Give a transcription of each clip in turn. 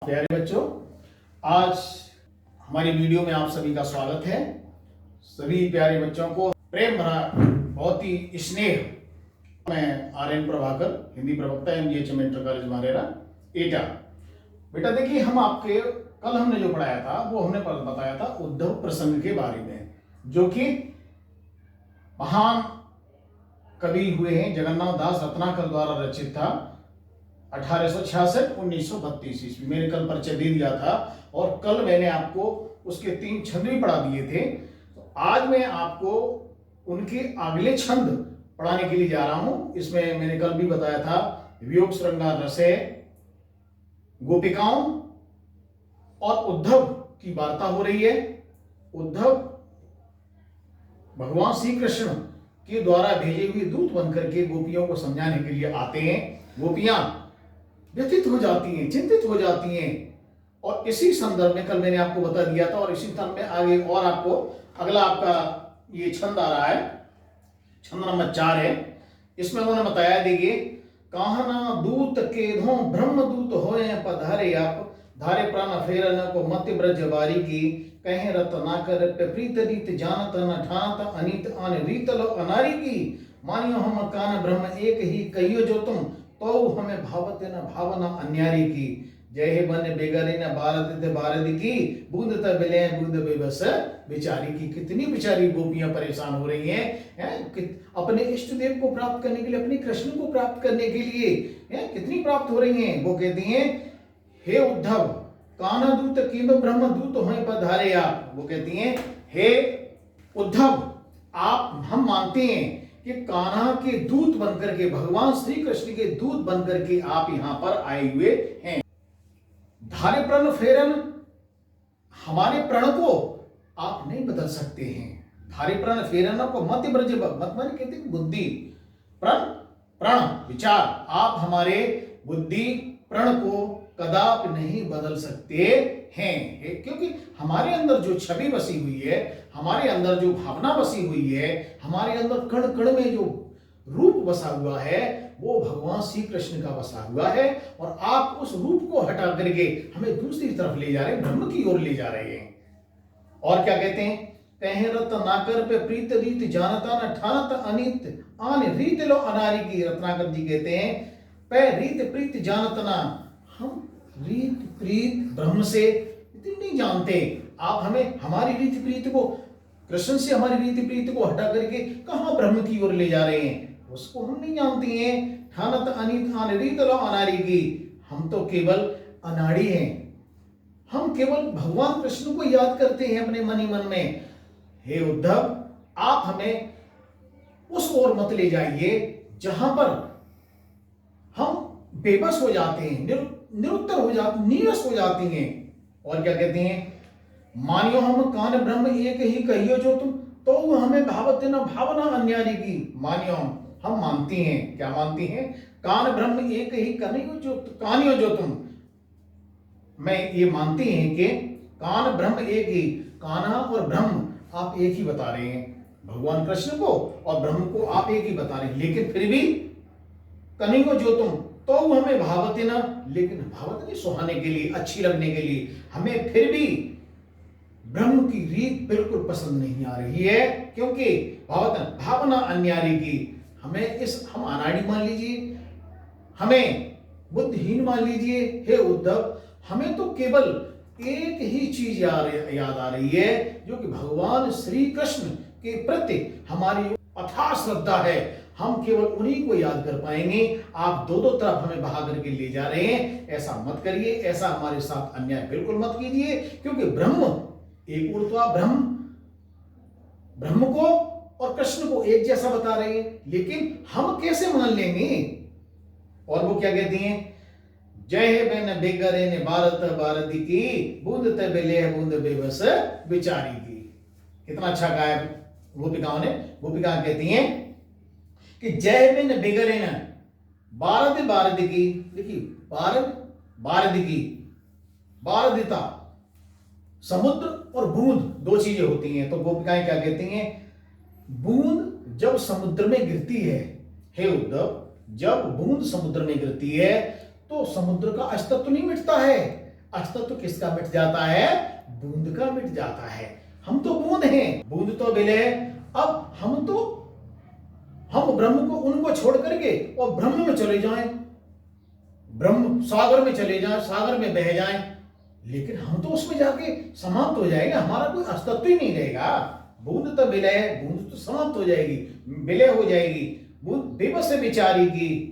प्यारे बच्चों, आज हमारी वीडियो में आप सभी का स्वागत है। सभी प्यारे बच्चों को प्रेम भरा बहुत ही स्नेह। मैं आर्यन प्रभाकर, हिंदी प्रवक्ता MGHM इंटर कॉलेज मारेरा एटा। बेटा देखिए, हम आपके कल हमने जो पढ़ाया था वो हमने बताया था उद्धव प्रसंग के बारे में, जो कि महान कवि हुए हैं जगन्नाथ दास रत्नाकर द्वारा रचित था 1866-1932 ईस्वी। मैंने कल परिचय दे दिया था और कल मैंने आपको उसके 3 छंद भी पढ़ा दिए थे। तो आज मैं आपको उनके अगले छंद पढ़ाने के लिए जा रहा हूं। इसमें मैंने कल भी बताया था वियोग श्रृंगार रसे, गोपिकाओं और उद्धव की वार्ता हो रही है। उद्धव भगवान श्री कृष्ण के द्वारा भेजे हुए दूत बनकर के गोपियों को समझाने के लिए आते हैं। गोपियां व्यथित हो जाती हैं, चिंतित हो जाती हैं, और इसी संदर्भ में कल मैंने आपको बता दिया था। और इसी संदर्भ में आगे और आपको अगला आपका ये छंद आ रहा है, छंद नंबर 4 है। इसमें उन्होंने बताया, देखिए, कहना दूत के धो ब्रह्म दूत होए पधारे आप, धारे प्राण फेरन को मत ब्रज बारी की, कहे रत ना कर प्रीत रीत जानत न ठानत अनित आन रीत लो अनारी की, मानियो हम कान ब्रह्म एक ही कहियो जो तुम, तो हमें भावत न भावना अन्यारी की, जय हे बन बेगरी न भारत भारत की, बूंद तबले बूंद बेबस बेचारी की। कितनी बेचारी गोपियां परेशान हो रही हैं, अपने इष्ट देव को प्राप्त करने के लिए, अपने कृष्ण को प्राप्त करने के लिए कितनी प्राप्त हो रही हैं। वो कहती हैं, हे उद्धव काना दूत किंतु ब्रह्म दूत होए पधारे आप। वो कहती हैं, हे उद्धव, आप हम मानते हैं कि कान्हा के दूत बनकर के, भगवान श्री कृष्ण के दूत बनकर के आप यहां पर आए हुए हैं। धारे प्रण फेरन, हमारे प्रण को आप नहीं बदल सकते हैं। धारे प्रण फेरन को मत ब्रज, मत माने कहते हैं बुद्धि, प्रण प्रण विचार, आप हमारे बुद्धि प्रण को कदापि नहीं बदल सकते हैं, क्योंकि हमारे अंदर जो छवि बसी हुई है, हमारे अंदर जो भावना बसी हुई है, हमारे अंदर कण कण में जो रूप बसा हुआ है, वो भगवान श्री कृष्ण का बसा हुआ है। और आप उस रूप को हटा करके हमें दूसरी तरफ ले जा रहे हैं, ब्रह्म की ओर ले जा रहे हैं। और क्या कहते हैं, कहे रत नाकर पे प्रीत रीत जानता न ठानत अनित आन रीत लो अनारी की। रत्नाकर जी कहते हैं, पे रीत प्रीत जानत ना, हम रीत प्रीत ब्रह्म से इतनी नहीं जानते। आप हमें हमारी रीत प्रीत को, कृष्ण से हमारी रीत प्रीत को हटा करके कहां ब्रह्म की ओर ले जा रहे हैं, उसको हम नहीं जानते हैं। ठानत अनित आन रीत लो अनारी की, हम तो केवल अनाड़ी हैं, हम केवल भगवान कृष्ण को याद करते हैं अपने मन ही मन में। हे उद्धव, आप हमें उस ओर मत ले जाइए जहां पर हम बेबस हो जाते हैं, निरुत्तर हो जाते, नीरस हो जाती हैं। और क्या कहते हैं, मानियो हम कान ब्रह्म एक ही कहियो जो तुम, तो हमें भावत न भावना अन्यारी की। मानियो, हम मानती हैं, क्या मानती हैं, कान ब्रह्म एक ही कनियो जो कानियो जो तुम। मैं ये मानती हैं कि कान ब्रह्म एक ही, कान्हा और ब्रह्म आप एक ही बता रहे हैं, भगवान कृष्ण को और ब्रह्म को आप एक ही बता रहे हैं, लेकिन फिर भी कनियो जो तुम, तो हमें भावत न, लेकिन भावत नहीं सुहाने के लिए, अच्छी लगने के लिए, हमें फिर भी ब्रह्म की रीत बिल्कुल पसंद नहीं आ रही है, क्योंकि भावत भावना अन्यारी की, हमें हम अनाड़ी मान लीजिए, हमें बुद्धिहीन मान लीजिए। हे उद्धव, हमें तो केवल एक ही चीज याद आ रही है, जो कि भगवान श्री कृष्ण के प्रति हमारी अथाह श्रद्धा है, हम केवल उन्हीं को याद कर पाएंगे। आप दो तरफ हमें बहा करके ले जा रहे हैं, ऐसा मत करिए, ऐसा हमारे साथ अन्याय बिल्कुल मत कीजिए, क्योंकि ब्रह्म एक ऊर्ध्वा ब्रह्म को और कृष्ण को एक जैसा बता रहे हैं, लेकिन हम कैसे मान लेंगे। और वो क्या कहती हैं, जय हे बेन बेगरे ने भारत भारती की, बूंद तबले बूंद बेबस बेचारी की। कितना अच्छा गाया गोपिकाओं ने। गोपिका कहती हैं कि जय बिन बिगरे न भारत भारत की। देखिए, भारत भारत की, भारदिता, समुद्र और बूंद दो चीजें होती हैं। तो गोपिकाएं क्या कहती हैं, बूंद जब समुद्र में गिरती है, हे उद्धव, जब बूंद समुद्र में गिरती है तो समुद्र का अस्तित्व नहीं मिटता है। अस्तित्व किसका मिट जाता है? बूंद का मिट जाता है। हम तो बूंद हैं, बूंद तो विलय। अब हम ब्रह्म को उनको छोड़ करके और ब्रह्म में चले जाएं, ब्रह्म सागर में चले जाएं, सागर में बह जाएं, लेकिन हम तो उसमें जाके समाप्त हो जाएंगे, हमारा कोई अस्तित्व ही नहीं रहेगा। बूंद तो विलय है, बूंद तो समाप्त हो जाएगी, विलय हो जाएगी, बूंद बेबस से बेचारी की,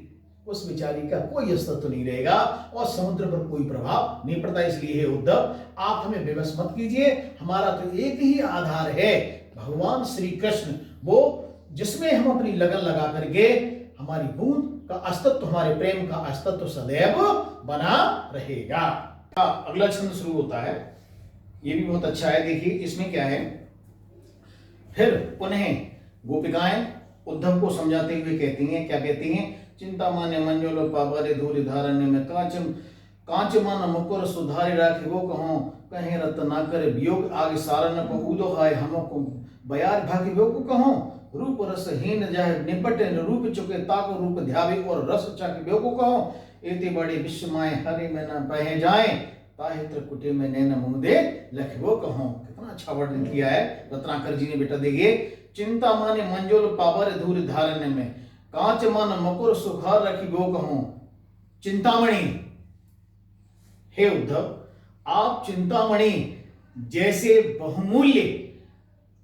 उस बेचारी का कोई अस्तित्व नहीं रहेगा और समुद्र पर कोई प्रभाव नहीं पड़ता। इसलिए हे उद्धव, आप हमें बेबस मत कीजिए, हमारा तो एक ही आधार है, भगवान श्री कृष्ण, वो जिसमें हम अपनी लगन लगा करके हमारी बूंद का अस्तित्व, हमारे प्रेम का अस्तित्व सदैव बना रहेगा। अगला छंद शुरू होता है, ये भी बहुत अच्छा है। देखिए इसमें क्या है, फिर पुनः गोपिकाएं उद्धव को समझाते हुए कहती हैं, क्या कहती हैं? चिंता मान्य मंजोलो पावरे धूलि धारण्य में कांच मन मुकुर सुधारी राखी वो कहो कहीं रत ना करे वियोग आगे सारन को उदो आए हमको बयार भागी वो को कहो रूप रस हीन जाहे निपटे रूप चुके ताको रूप ध्यावे और रस चाके वो को कहो एते बड़े विश्व माए हरि में न बह जाए ताहे त्रिकुटे में नैन मुंदे लख वो कहो। कितना अच्छा वर्णन किया है रत्नाकर जी ने। बेटा देखिए, चिंता माने मंजोल पावर धूल धारण्य में कांच मन मकुर सुखार रखी वो कहो। चिंतामणि, हे उद्धव, आप चिंतामणि जैसे बहुमूल्य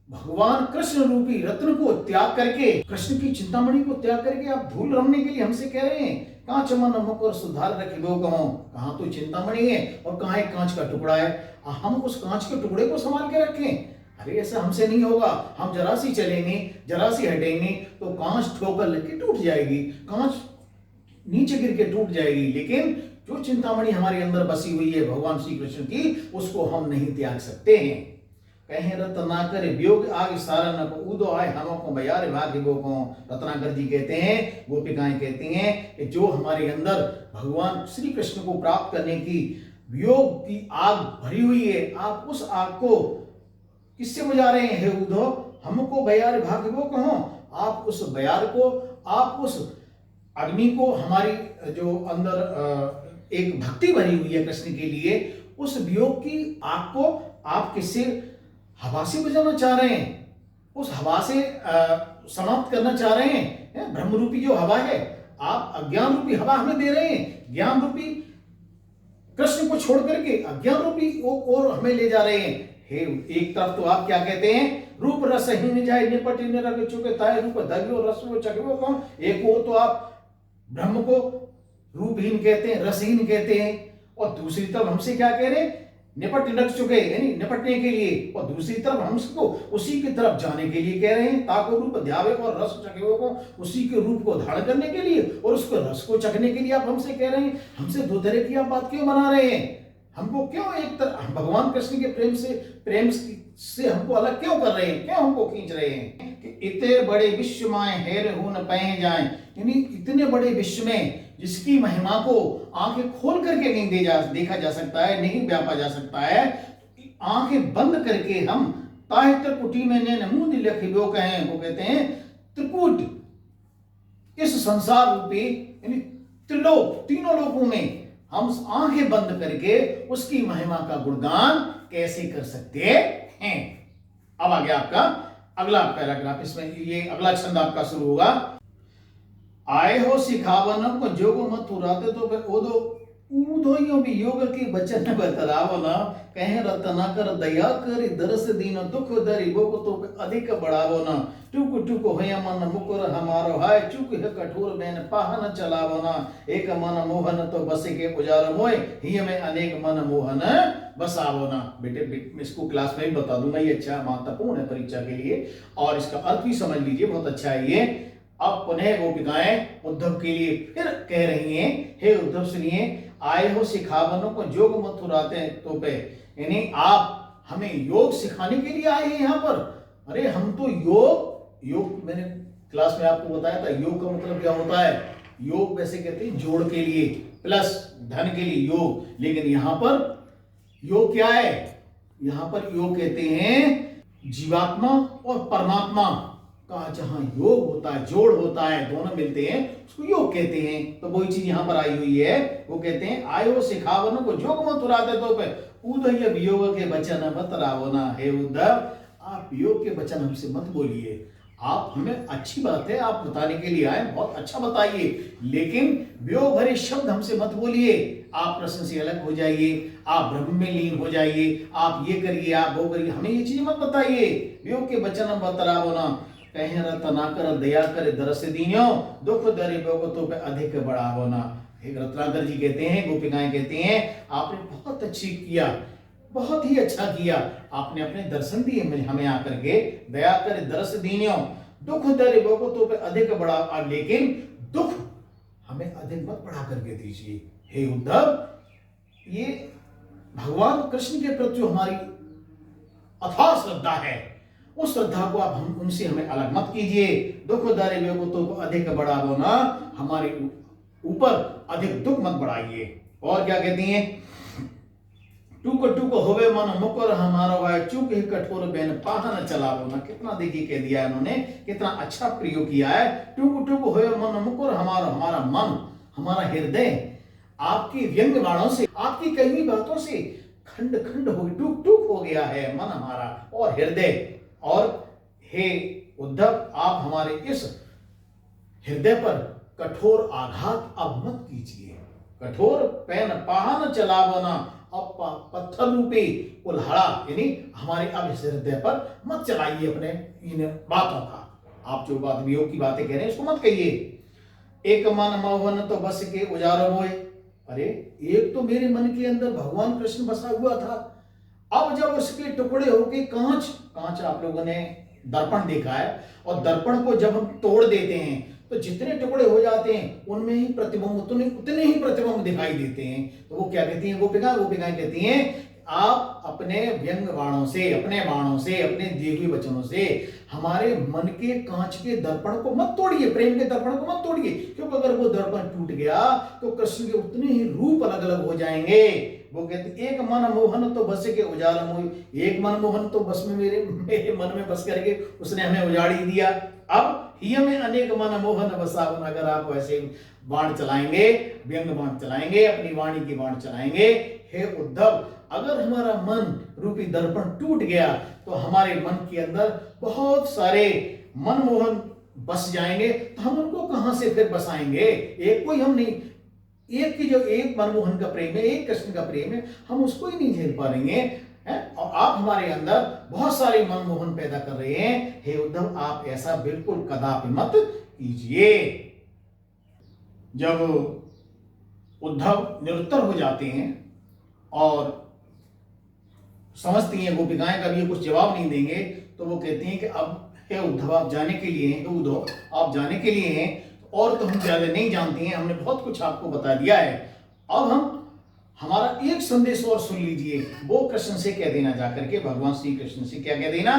भगवान कृष्ण रूपी रत्न को त्याग करके, कृष्ण की चिंतामणि को त्याग करके आप धूल रमने के लिए हमसे कह रहे हैं कांच मन मकुर सुधार रखी वो कहो। कहां तो चिंतामणि है और कहां एक कांच का टुकड़ा है, हम उस कांच के टुकड़े को संभाल के रखें। अरे ऐसा हमसे नहीं होगा, हम जरा सी चलेंगे, जरा सी हटेंगे तो कांच ठोकर लग टूट जाएगी, कांच नीचे गिर के टूट जाएगी। लेकिन जो चिंतामणि हमारे अंदर बसी हुई है भगवान श्री कृष्ण की, उसको हम नहीं त्याग सकते हैं। कहीं रत्नाकर वियोग आगे सारा न को उदो आए हम को बयार भाग्य वो को। रत्नाकर जी कहते हैं, गोपिकाएं कहती हैं कि जो हमारे अंदर भगवान श्री कृष्ण को प्राप्त करने की वियोग की आग भरी हुई है, आप उस आग को किससे बुझा रहे हैं? हे उद्धव, हमको बयार भाग्य वो कहो। आप उस बयार को, आप उस अग्नि को, हमारी जो अंदर एक भक्ति भरी हुई है कृष्ण के लिए, उस वियोग की आग को आप किससे? हवा से बुझाना चाह रहे हैं, उस हवा से समाप्त करना चाह रहे हैं। ब्रह्म रूपी जो हवा है, आप अज्ञान रूपी हवा हमें दे रहे हैं, ज्ञान रूपी कृष्ण को छोड़ करके अज्ञान रूपी और हमें ले जा रहे हैं। हे, एक तरफ तो आप क्या कहते हैं? रूप रस हीन जाए निपट रग चुके ताए रूप धग्यो रस वो चकवो कौन। एक और तो आप ब्रह्म को रूपहीन कहते हैं, रसहीन कहते हैं, और दूसरी तरफ हमसे क्या कह रहे हैं? निपट लग चुके, यानी निपटने के लिए, और दूसरी तरफ हम उसको उसी की तरफ जाने के लिए कह रहे हैं। ताको रूप ध्यावे और रस चखे को, उसी के रूप को धारण करने के लिए और उसको रस को चखने के लिए आप हमसे कह रहे हैं। हमसे दो तरह की आप बात क्यों बना रहे हैं? हमको क्यों एक तरह भगवान कृष्ण के प्रेम से हमको अलग क्यों कर रहे हैं? क्यों हमको खींच रहे हैं? कि इतने बड़े विश्व माए हेर हो न पह जाए, यानी इतने बड़े विश्व में जिसकी महिमा को आंखें खोल करके नहीं देखा जा सकता है, नहीं व्यापा जा सकता है, आंखें बंद करके हम ताहे त्रिकुटी में ने नमूद लिखियो कहें, वो कहते हैं त्रिकुट, इस संसार रूपी यानी त्रिलोक, तीनों लोकों में हम आंखें बंद करके उसकी महिमा का गुणगान कैसे कर सकते हैं। अब आ गया आपका अगला पैराग्राफ, इसमें ये अगला छंद आपका शुरू होगा। आए हो सिखावन को जोग मत उराते तो ओदो ऊधोइयों भी योग के वचन बतलावो ना कहे रतना कर दया कर दरस दीन दुख दरी वो को तो अधिक बढ़ावो ना टुक टुक होया मन मुकुर हमारो हाय चुक है कठोर मैंने पाहन चलावो ना एक मन मोहन तो बस के उजारो मोय ही में अनेक मन मोहन बसावो ना। बेटे इसको क्लास में भी बता दूंगा, ये अच्छा महत्वपूर्ण है परीक्षा के लिए, और इसका अर्थ भी समझ लीजिए, बहुत अच्छा है ये। अब पुनः गोपिकाएं उद्धव के लिए फिर कह रही हैं, हे उद्धव सुनिए, आए हो सिखावनों को योग मथुराते तो पे, यानी आप हमें योग सिखाने के लिए आए हैं यहाँ पर। अरे हम तो योग मैंने क्लास में आपको बताया था, योग का मतलब क्या होता है? योग वैसे कहते हैं जोड़ के लिए, प्लस धन के लिए योग, लेकिन यहाँ पर योग क्या है? यहाँ पर योग कहते हैं जीवात्मा और परमात्मा का जहां योग होता है, जोड़ होता है, दोनों मिलते हैं, उसको योग कहते हैं। तो वही चीज यहां पर आई हुई है, वो कहते हैं आयो सिखावन को जोग मत उड़ाते तो पे उदय वियोग के वचन मत रावो ना। हे उद्धव, आप योग के वचन हमसे मत बोलिए। आप हमें अच्छी बात है, आप बताने के लिए आए, बहुत अच्छा बताइए, लेकिन वियोग भरे शब्द हमसे मत बोलिए। आप प्रश्न से अलग हो जाइए, आप ब्रह्म में लीन हो जाइए, आप ये करिए, आप वो करिए, हमें ये चीज मत बताइए। वियोग के वचन मत रावो ना। कहीं रतना कर दया करे दरस दीनियो, दुख दरे भोगतों पे अधिक बढ़ावो ना। एक रत्नाकर जी कहते हैं, गोपिकाएं कहते हैं, आपने बहुत अच्छी किया, बहुत ही अच्छा किया, आपने अपने दर्शन दिए हमें आकर के, दया करे दरस दीनियो, दुख दरे भोगतों पे अधिक बढ़ा, लेकिन दुख हमें अधिक मत बढ़ा करके दीजिए। हे उद्धव, ये भगवान कृष्ण के प्रति हमारी अथाह श्रद्धा है, उस श्रद्धा को आप हम उनसे हमें अलग मत कीजिए। दुख दारे वियोगतों को अधिक बढ़ावो ना, हमारे ऊपर अधिक दुख मत बढ़ाइए। और क्या कहती हैं, टूक टूक होवे मन मुकर हमारा वाय चूक ही कठोर बेन पाहन चलावो ना। कितना देखिए कह दिया इन्होंने, कितना अच्छा प्रयोग किया है। टूक टूक होवे मन मुकर हमारा, हमारा मन, हमारा हृदय आपकी व्यंग बाणों से, आपकी कही हुई बातों से खंड खंड हो, टूक टूक हो गया है मन हमारा और हृदय। और हे उद्धव, आप हमारे इस हृदय पर कठोर आघात अब मत कीजिए। कठोर पेन पाहन चलावना, अब पत्थर रूपी कुल्हाड़ा यानी हमारे अब इस हृदय पर मत चलाइए अपने इन बातों का। आप जो बात वियोग की बातें कह रहे हैं इसको मत कहिए। एक मन मोहन तो बस के उजारो मोए। अरे एक तो मेरे मन के अंदर भगवान कृष्ण बसा हुआ था, अब जब उसके टुकड़े होके कांच, कांच आप लोगों ने दर्पण देखा है, और दर्पण को जब हम तोड़ देते हैं तो जितने टुकड़े हो जाते हैं उनमें ही प्रतिबिंब, उतने ही प्रतिबिंब दिखाई देते हैं। तो वो क्या कहती हैं गोपिकाएं कहती हैं, आप अपने व्यंग बाणों से, अपने बाणों से, अपने दिए हुए वचनों से हमारे मन के कांच के दर्पण को मत तोड़िए, प्रेम के दर्पण को मत तोड़िए, क्योंकि अगर वो दर्पण टूट गया तो कृष्ण के उतने ही रूप अलग अलग हो जाएंगे। वो कहते एक मन मोहन तो बस के उजाड़ मोह, एक मन मोहन तो बस में मेरे मन में बस करके उसने हमें उजाड़ ही दिया। अब हिय में अनेक मन मोहन बसावन। अगर आप वैसे बाण चलाएंगे, व्यंग बाण चलाएंगे, अपनी वाणी की बाण चलाएंगे, हे उद्धव, अगर हमारा मन रूपी दर्पण टूट गया तो हमारे मन के अंदर बहुत सारे मनमोहन बस जाएंगे, तो हम उनको कहां से फिर बसाएंगे? एक कोई हम नहीं, एक की जो एक मनमोहन का प्रेम है, एक कृष्ण का प्रेम है, हम उसको ही नहीं झेल पाएंगे हैं? और आप हमारे अंदर बहुत सारे मनमोहन पैदा कर रहे हैं। हे उद्धव, आप ऐसा बिल्कुल कदापि मत कीजिए। जब उद्धव निरुत्तर हो जाते हैं और समझती हैं गोपिकाएं कभी कुछ जवाब नहीं देंगे, तो वो कहती हैं कि अब हे उद्धव आप जाने के लिए हैं, हे उद्धव आप जाने के लिए हैं, और तो हम ज्यादा नहीं जानती हैं, हमने बहुत कुछ आपको बता दिया है। अब हम हमारा एक संदेश और सुन लीजिए, वो कृष्ण से कह देना, जाकर के भगवान श्री कृष्ण से क्या कह देना,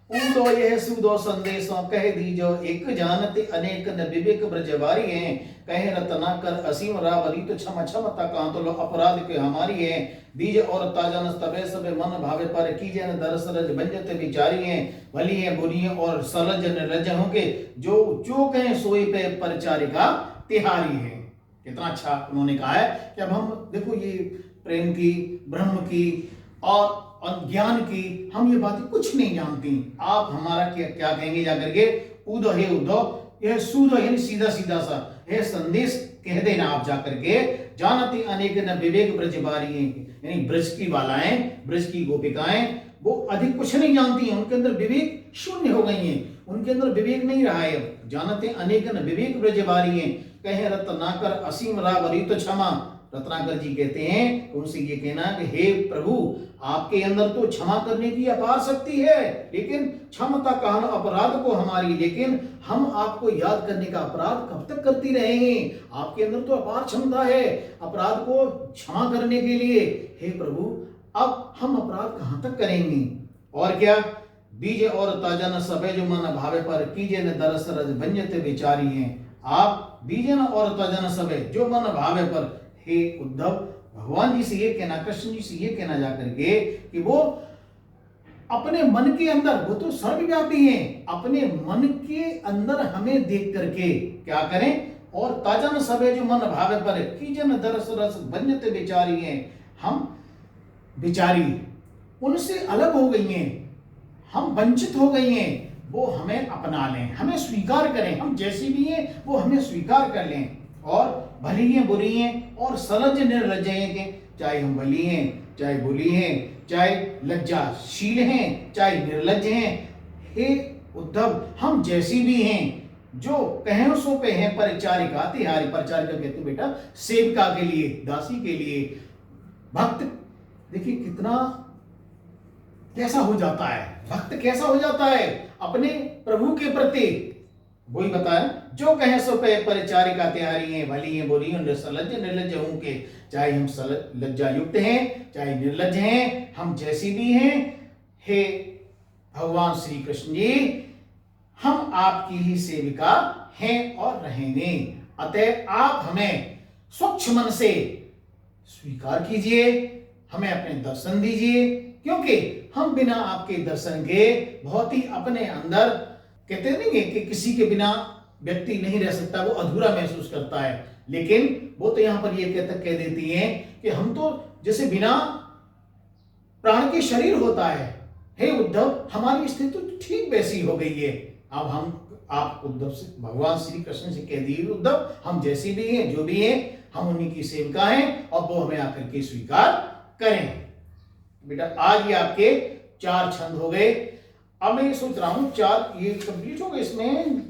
उदो यह सुदो संदेशों कह दीजो, एक जानते अनेक न विवेक ब्रजवारी हैं, कहे रतना कर असीम रावरी तो क्षमा क्षमता कांत लो अपराध के हमारी है, दीज और ताजन तबे सबे मन भावे पर कीजे न दरस रज बंजत विचारी हैं, भली है बुरी है और सरज न रज हो के जो जो कहें सोई पे परिचारिका तिहारी है। कितना अच्छा उन्होंने कहा है कि अब हम देखो ये प्रेम की, ब्रह्म की और ज्ञान की हम ये बातें कुछ नहीं जानती, आप हमारा क्या कहेंगे जाकर के, उदो हे उदो, यह सूदो यानी सीधा सीधा सा यह संदेश कह देना आप जाकर के, जानती अनेक न विवेक ब्रजवारी, यानी ब्रज की बालाएं, ब्रज की गोपिकाएं वो अधिक कुछ नहीं जानती हैं, उनके अंदर विवेक शून्य हो गई हैं, उनके अंदर विवेक नहीं रहा है। जानते अनेक न विवेक ब्रजवारी हैं, कहे रत्नाकर असीम रावरी तो क्षमा। रत्नाकर जी कहते हैं उनसे ये कहना कि हे प्रभु, आपके अंदर तो क्षमा करने की अपार शक्ति है, लेकिन क्षमता कहन अपराध को हमारी, लेकिन हम आपको याद करने का अपराध कब तक करती रहेंगे? आपके अंदर तो अपार क्षमता है अपराध को क्षमा करने के लिए। हे प्रभु, अब हम अपराध कहां तक करेंगे? और क्या, दीजे और ताजन सबे जो मन भावे पर कीजे न दरस रज भंजत विचारी हैं। आप दीजे न और ताजन सबे जो मन भावे पर, हे उद्धव, भगवान जी से ये कहना, कृष्ण जी से ये कहना जाकर के कि वो अपने मन के अंदर, वो तो सर्वव्यापी हैं, अपने मन के अंदर हमें देख करके क्या करें, और ताजन सबे जो मन भावे पर कीजन दरस रस बन्यत विचारी हैं, हम विचारी उनसे अलग हो गई हैं, हम वंचित हो गई हैं, वो हमें अपना लें, हमें स्वीकार करें, हम जैसी भी हैं वो हमें स्वीकार कर लें, और भली हैं बुरी हैं और सलज निर्लज हैं, कि चाहे हम भली हैं चाहे बुरी हैं, चाहे लज्जाशील हैं चाहे निर्लज हैं, हे उद्धव हम जैसी भी हैं, जो कहें सो पे हैं परिचारिका तिहारी, परिचारिका कहते बेटा सेविका के लिए, दासी के लिए, भक्त। देखिए कितना कैसा हो जाता है, भक्त कैसा हो जाता है अपने प्रभु के प्रति, वही बताया, जो कहे सो पे परिचारिका तिहारी हैं, भली हैं बुरी हैं, सलज निर्लज हूं के, चाहे हम लज्जा युक्त हैं चाहे निर्लज हैं, हम जैसी भी हैं, हे भगवान श्री कृष्ण जी हम आपकी ही सेविका हैं और रहेंगे, अतः आप हमें स्वच्छ मन से स्वीकार कीजिए, हमें अपने दर्शन दीजिए, क्योंकि हम बिना आपके दर्शन के बहुत ही अपने अंदर, कहते नहीं कि किसी के बिना व्यक्ति नहीं रह सकता, वो अधूरा महसूस करता है, लेकिन वो तो यहां पर ये कह देती हैं कि हम तो जैसे बिना प्राण के शरीर होता है, हे उद्धव हमारी स्थिति तो ठीक वैसी हो गई है। अब हम आप उद्धव से, भगवान श्री कृष्ण से कह दिए उद्धव हम जैसी भी हैं जो भी हैं हम उन्हीं की सेविका हैं, और वो हमें आकर के स्वीकार करें। बेटा आज ये आपके 4 छंद हो गए। अब मैं ये सोच रहा हूं 4 ये कंप्लीट हो गए, इसमें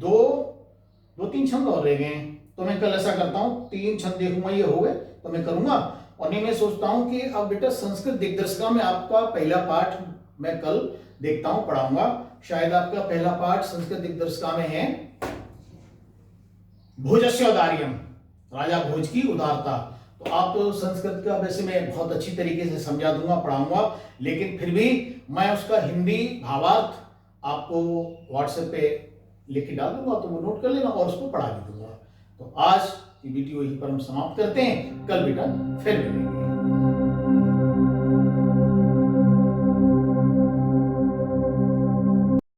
2-3 छंद और रह गए हैं, तो मैं कल ऐसा करता हूं 3 छंद देखूंगा, ये हो गए तो मैं करूंगा, और नहीं मैं सोचता हूं कि अब बेटा संस्कृत दिग्दर्शिका में आपका पहला पाठ मैं कल देखता हूं, पढ़ाऊंगा, शायद आपका पहला पाठ संस्कृत दिग्दर्शिका में है भोजस्य औदार्यम, राजा भोज की उदारता। तो आप तो संस्कृत का वैसे मैं बहुत अच्छी तरीके से समझा दूंगा, पढ़ाऊंगा, लेकिन फिर भी मैं उसका हिंदी भावार्थ आपको व्हाट्सएप पे लिख के डाल दूंगा, तो वो नोट कर लेना और उसको पढ़ा भी दूंगा। तो आज ये वीडियो यहीं पर हम समाप्त करते हैं, कल बेटा फिर मिलेंगे।